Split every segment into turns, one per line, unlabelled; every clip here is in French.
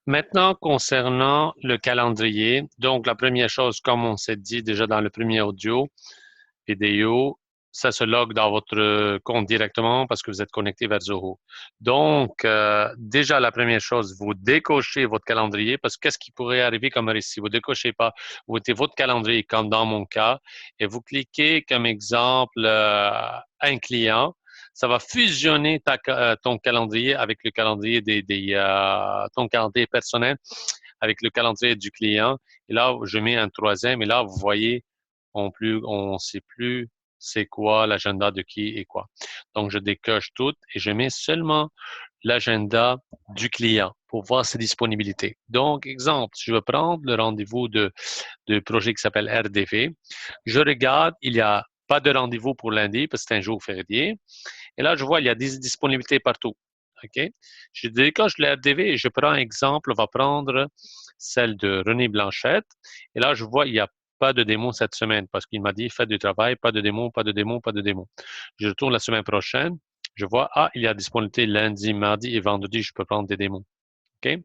Maintenant, concernant le calendrier, donc la première chose, comme on s'est dit déjà dans le premier audio, vidéo, ça se log dans votre compte directement parce que vous êtes connecté vers Zoho. Donc, déjà, la première chose, vous décochez votre calendrier parce que qu'est-ce qui pourrait arriver comme risque? Si vous décochez pas, vous mettez votre calendrier, comme dans mon cas, et vous cliquez comme exemple un client, ça va fusionner ton calendrier avec le calendrier ton calendrier personnel avec le calendrier du client. Et là, je mets un troisième et là, vous voyez, on sait plus c'est quoi l'agenda de qui et quoi. Donc, je décoche tout et je mets seulement l'agenda du client pour voir ses disponibilités. Donc, exemple, je veux prendre le rendez-vous de projet qui s'appelle RDV. Je regarde, il n'y a pas de rendez-vous pour lundi parce que c'est un jour férié. Et là, je vois, il y a des disponibilités partout. OK? Je décoche le RDV et je prends un exemple, on va prendre celle de René Blanchette. Et là, je vois, il n'y a pas de démo cette semaine parce qu'il m'a dit, faites du travail, pas de démo, pas de démo, pas de démo. Je retourne la semaine prochaine, je vois, il y a disponibilité lundi, mardi et vendredi, je peux prendre des démos. OK?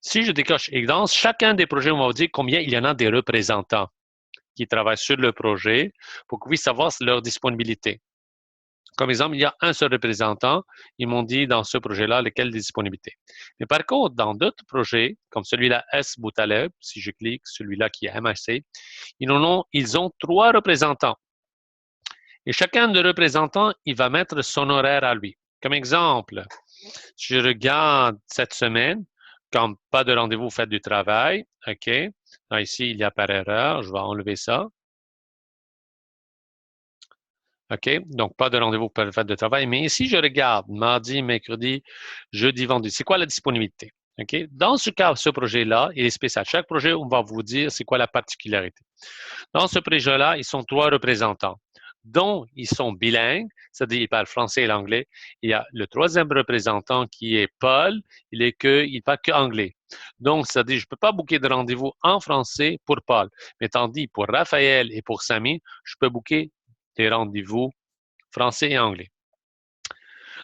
Si je décoche, et dans chacun des projets, on va vous dire combien il y en a des représentants qui travaillent sur le projet pour qu'on puisse savoir leur disponibilité. Comme exemple, il y a un seul représentant. Ils m'ont dit dans ce projet-là lesquelles des disponibilités. Mais par contre, dans d'autres projets, comme celui-là S Boutaleb, si je clique, celui-là qui est MHC, ils ont trois représentants. Et chacun des représentants, il va mettre son horaire à lui. Comme exemple, si je regarde cette semaine, comme pas de rendez-vous, faites du travail, OK. Là, ici, il y a par erreur, je vais enlever ça. OK? Donc, pas de rendez-vous pour le fait de travail. Mais ici, je regarde mardi, mercredi, jeudi, vendredi. C'est quoi la disponibilité? OK? Dans ce cas, ce projet-là, il est spécial. Chaque projet, on va vous dire c'est quoi la particularité. Dans ce projet-là, ils sont trois représentants, dont ils sont bilingues, c'est-à-dire ils parlent français et l'anglais. Il y a le troisième représentant qui est Paul, il parle que anglais. Donc, c'est-à-dire, je ne peux pas booker de rendez-vous en français pour Paul. Mais tandis pour Raphaël et pour Samy, je peux booker des rendez-vous français et anglais.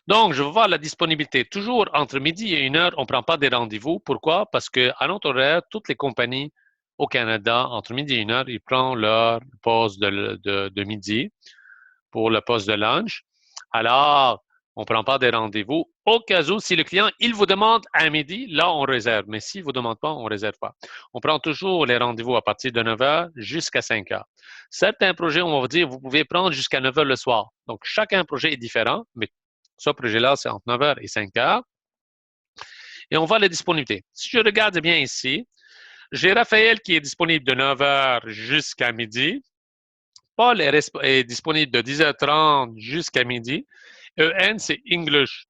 Donc, je vais voir la disponibilité. Toujours entre midi et 1 heure, on ne prend pas des rendez-vous. Pourquoi? Parce qu'à notre horaire, toutes les compagnies au Canada, entre midi et 1 heure, ils prennent leur pause de midi pour le poste de lunch. Alors, on ne prend pas des rendez-vous. Au cas où, si le client, il vous demande à midi, là, on réserve. Mais s'il ne vous demande pas, on ne réserve pas. On prend toujours les rendez-vous à partir de 9 heures jusqu'à 5 heures. Certains projets, on va vous dire, vous pouvez prendre jusqu'à 9 heures le soir. Donc, chacun projet est différent, mais ce projet-là, c'est entre 9 heures et 5 heures. Et on voit les disponibilités. Si je regarde bien ici, j'ai Raphaël qui est disponible de 9 heures jusqu'à midi. Paul est disponible de 10h30 jusqu'à midi. EN, c'est English.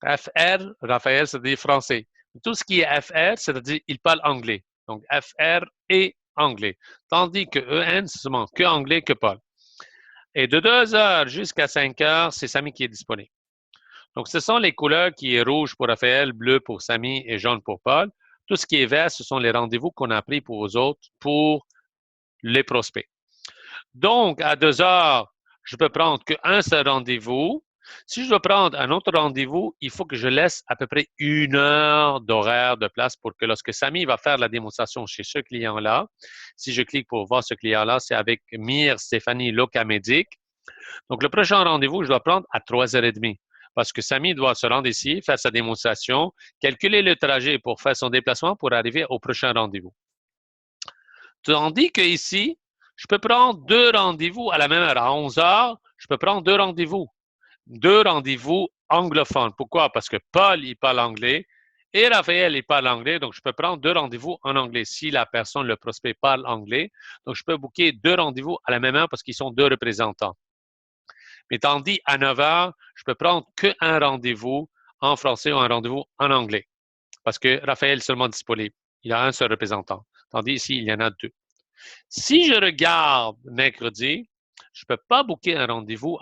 FR, Raphaël, c'est-à-dire français. Tout ce qui est FR, c'est-à-dire il parle anglais. Donc, FR et anglais. Tandis que EN, c'est seulement que anglais que Paul. Et de 2 heures jusqu'à 5 heures, c'est Samy qui est disponible. Donc, ce sont les couleurs qui est rouge pour Raphaël, bleu pour Samy et jaune pour Paul. Tout ce qui est vert, ce sont les rendez-vous qu'on a pris pour vous autres, pour les prospects. Donc, à 2 heures, je peux prendre qu'un seul rendez-vous. Si je veux prendre un autre rendez-vous, il faut que je laisse à peu près 1 heure d'horaire de place pour que lorsque Samy va faire la démonstration chez ce client-là, si je clique pour voir ce client-là, c'est avec Mire Stéphanie Locamédic. Donc, le prochain rendez-vous, je dois prendre à 3h30 parce que Samy doit se rendre ici, faire sa démonstration, calculer le trajet pour faire son déplacement pour arriver au prochain rendez-vous. Tandis que ici, je peux prendre deux rendez-vous à la même heure. À 11 heures, je peux prendre deux rendez-vous. Deux rendez-vous anglophones. Pourquoi? Parce que Paul, il parle anglais et Raphaël, il parle anglais. Donc, je peux prendre deux rendez-vous en anglais si la personne, le prospect, parle anglais. Donc, je peux booker deux rendez-vous à la même heure parce qu'ils sont deux représentants. Mais tandis à 9 heures, je peux prendre qu'un rendez-vous en français ou un rendez-vous en anglais parce que Raphaël est seulement disponible. Il y a un seul représentant. Tandis ici, il y en a deux. Si je regarde mercredi, je ne peux pas booker un rendez-vous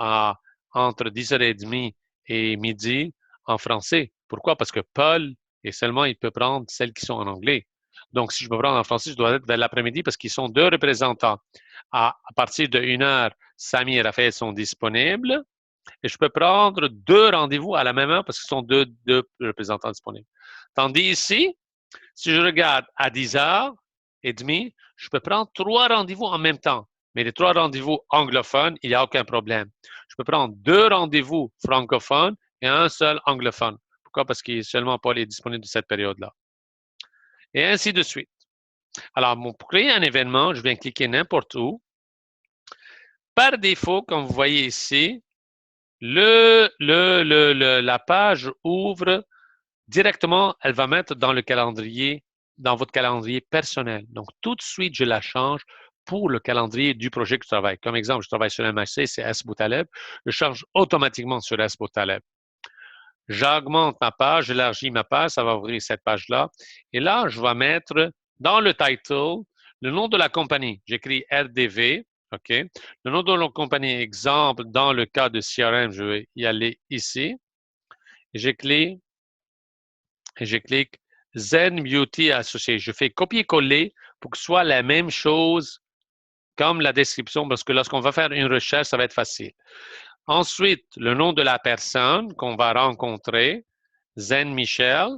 entre 10h30 et midi en français. Pourquoi? Parce que Paul, et seulement il peut prendre celles qui sont en anglais. Donc, si je peux prendre en français, je dois être vers l'après-midi parce qu'ils sont deux représentants. À partir de 1 heure, Samy et Raphaël sont disponibles. Et je peux prendre deux rendez-vous à la même heure parce qu'ils sont deux représentants disponibles. Tandis ici, Si je regarde à 10h30, je peux prendre 3 rendez-vous en même temps. Mais les 3 rendez-vous anglophones, il n'y a aucun problème. Je peux prendre 2 rendez-vous francophones et un seul anglophone. Pourquoi? Parce qu'il n'est seulement pas disponible de cette période-là. Et ainsi de suite. Alors, pour créer un événement, je viens cliquer n'importe où. Par défaut, comme vous voyez ici, la page ouvre directement, elle va mettre dans le calendrier, dans votre calendrier personnel. Donc, tout de suite, je la change pour le calendrier du projet que je travaille. Comme exemple, je travaille sur MHC, c'est S-Boutaleb. Je change automatiquement sur S-Boutaleb. J'augmente ma page, j'élargis ma page, ça va ouvrir cette page-là. Et là, je vais mettre dans le title le nom de la compagnie. J'écris RDV, OK? Le nom de la compagnie, exemple, dans le cas de CRM, je vais y aller ici. Et je clique Zen Beauty Associé. Je fais copier-coller pour que ce soit la même chose comme la description, parce que lorsqu'on va faire une recherche, ça va être facile. Ensuite, le nom de la personne qu'on va rencontrer, Zen Michel,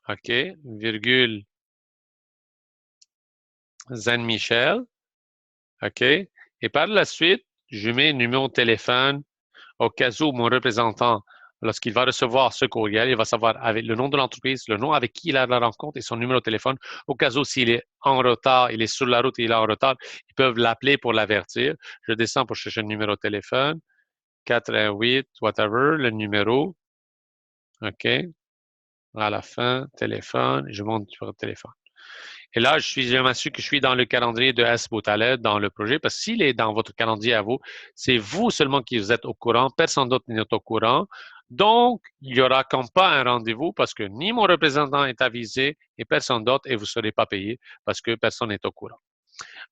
OK, virgule, Zen Michel, OK. Et par la suite, je mets le numéro de téléphone au cas où mon représentant, lorsqu'il va recevoir ce courriel, il va savoir avec le nom de l'entreprise, le nom avec qui il a la rencontre et son numéro de téléphone. Au cas où s'il est en retard, il est sur la route et il est en retard, ils peuvent l'appeler pour l'avertir. Je descends pour chercher le numéro de téléphone, 88, whatever, le numéro, OK. À la fin, téléphone, je monte sur le téléphone. Et là, je m'assure que je suis dans le calendrier de S-Boutaleb, dans le projet, parce que s'il est dans votre calendrier à vous, c'est vous seulement qui vous êtes au courant, personne d'autre n'est au courant. Donc, il n'y aura comme pas un rendez-vous parce que ni mon représentant est avisé et personne d'autre et vous ne serez pas payé parce que personne n'est au courant.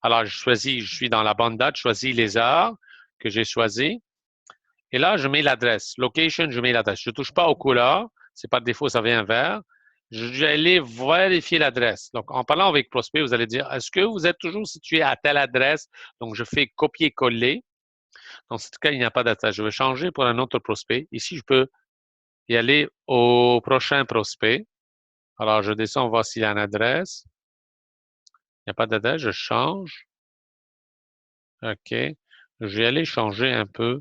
Alors, je suis dans la bande date, je choisis les heures que j'ai choisies. Et là, je mets l'adresse. Location, je mets l'adresse. Je ne touche pas aux couleurs. C'est par défaut, ça vient vert. Je vais aller vérifier l'adresse. Donc, en parlant avec prospect, vous allez dire, est-ce que vous êtes toujours situé à telle adresse? Donc, je fais copier-coller. Dans ce cas, il n'y a pas d'adresse. Je vais changer pour un autre prospect. Ici, je peux y aller au prochain prospect. Alors, je descends, voir s'il y a une adresse. Il n'y a pas d'adresse, je change. OK. Je vais aller changer un peu.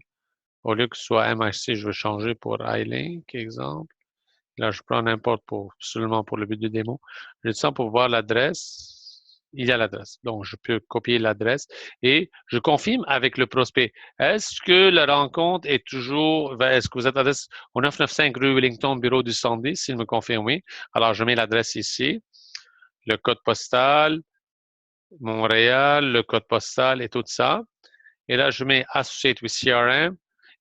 Au lieu que ce soit MHC, je vais changer pour iLink, exemple. Là, je prends n'importe seulement pour le but de démo. Je descends pour voir l'adresse. Il y a l'adresse. Donc, je peux copier l'adresse et je confirme avec le prospect. Est-ce que la rencontre est toujours, est-ce que vous êtes adresse au 995 rue Wellington, bureau du 110? S'il me confirme oui. Alors, je mets l'adresse ici, le code postal, Montréal, le code postal et tout ça. Et là, je mets Associate with CRM.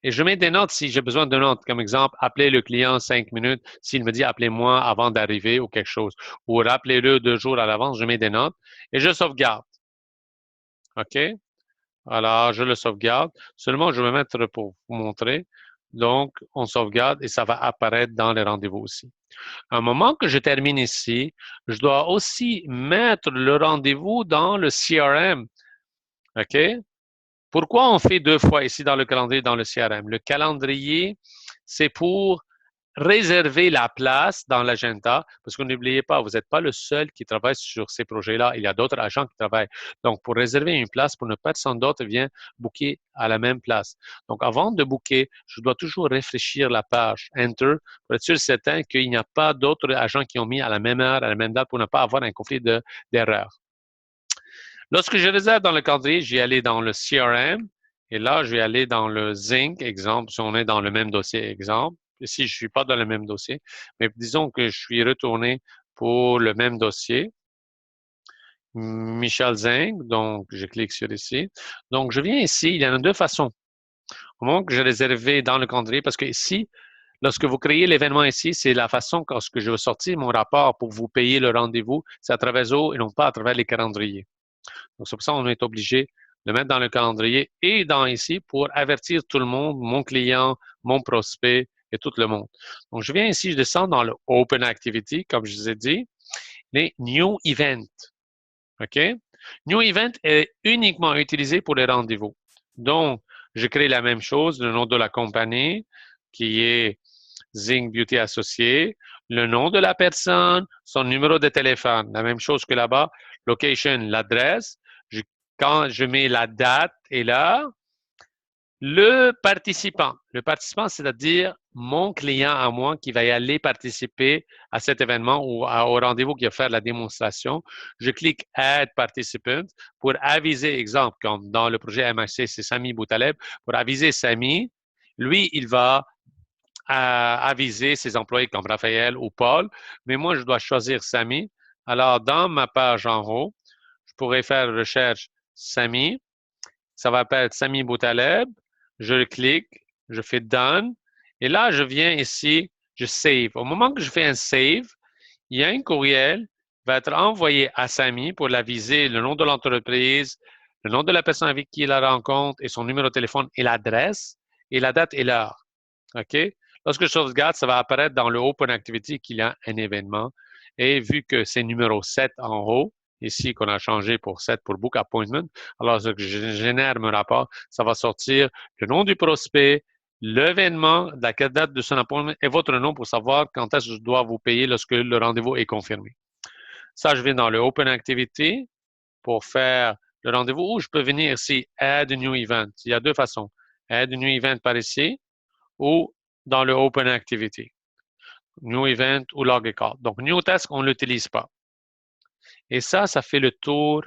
Et je mets des notes si j'ai besoin de notes. Comme exemple, appelez le client 5 minutes. S'il me dit appelez-moi avant d'arriver ou quelque chose. Ou rappelez-le 2 jours à l'avance, je mets des notes. Et je sauvegarde. OK? Alors, je le sauvegarde. Seulement, je vais mettre pour vous montrer. Donc, on sauvegarde et ça va apparaître dans les rendez-vous aussi. À un moment que je termine ici, je dois aussi mettre le rendez-vous dans le CRM. OK? Pourquoi on fait 2 fois ici dans le calendrier, dans le CRM? Le calendrier, c'est pour réserver la place dans l'agenda, parce que n'oubliez pas, vous n'êtes pas le seul qui travaille sur ces projets-là. Il y a d'autres agents qui travaillent. Donc, pour réserver une place, pour ne personne d'autre vient booker à la même place. Donc, avant de booker, je dois toujours réfléchir la page Enter pour être sûr certain qu'il n'y a pas d'autres agents qui ont mis à la même heure, à la même date pour ne pas avoir un conflit d'erreur. Lorsque je réserve dans le calendrier, je vais aller dans le CRM et là, je vais aller dans le Zinc, exemple, si on est dans le même dossier, exemple. Ici, je ne suis pas dans le même dossier, mais disons que je suis retourné pour le même dossier. Michel Zinc, donc je clique sur ici. Donc, je viens ici, il y en a 2 façons. Au moment que j'ai réservé dans le calendrier, parce que ici, lorsque vous créez l'événement ici, c'est la façon lorsque je vais sortir mon rapport pour vous payer le rendez-vous, c'est à travers eux et non pas à travers les calendriers. Donc, c'est pour ça qu'on est obligé de mettre dans le calendrier et dans ici pour avertir tout le monde, mon client, mon prospect et tout le monde. Donc, je viens ici, je descends dans le Open Activity, comme je vous ai dit, les New Event. OK? New Event est uniquement utilisé pour les rendez-vous. Donc, je crée la même chose, le nom de la compagnie qui est Zing Beauty Associé, le nom de la personne, son numéro de téléphone. La même chose que là-bas, location, l'adresse. Quand je mets la date et l'heure, le participant, c'est-à-dire mon client à moi qui va y aller participer à cet événement ou au rendez-vous qui va faire la démonstration. Je clique Add Participant pour aviser, exemple, comme dans le projet MHC, c'est Sami Boutaleb, pour aviser Sami, lui, il va aviser ses employés comme Raphaël ou Paul, mais moi, je dois choisir Sami. Alors, dans ma page en haut, je pourrais faire recherche Sami. Ça va être Sami Boutaleb. Je clique, je fais Done. Et là, je viens ici, je save. Au moment que je fais un save, il y a un courriel qui va être envoyé à Sami pour l'aviser le nom de l'entreprise, le nom de la personne avec qui il la rencontre et son numéro de téléphone et l'adresse et la date et l'heure. OK? Lorsque je sauvegarde, ça va apparaître dans le Open Activity qu'il y a un événement. Et vu que c'est numéro 7 en haut, ici qu'on a changé pour 7 pour Book Appointment, alors ce que je génère mon rapport, ça va sortir le nom du prospect, l'événement, la date de son appointment et votre nom pour savoir quand est-ce que je dois vous payer lorsque le rendez-vous est confirmé. Ça, je viens dans le Open Activity pour faire le rendez-vous ou je peux venir ici, Add a New Event. Il y a deux façons. Add a New Event par ici ou dans le Open Activity. New Event ou Log Call. Donc, New Task, on ne l'utilise pas. Et ça fait le tour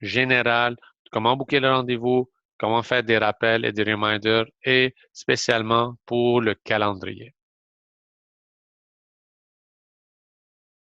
général de comment booker le rendez-vous, comment faire des rappels et des reminders et spécialement pour le calendrier.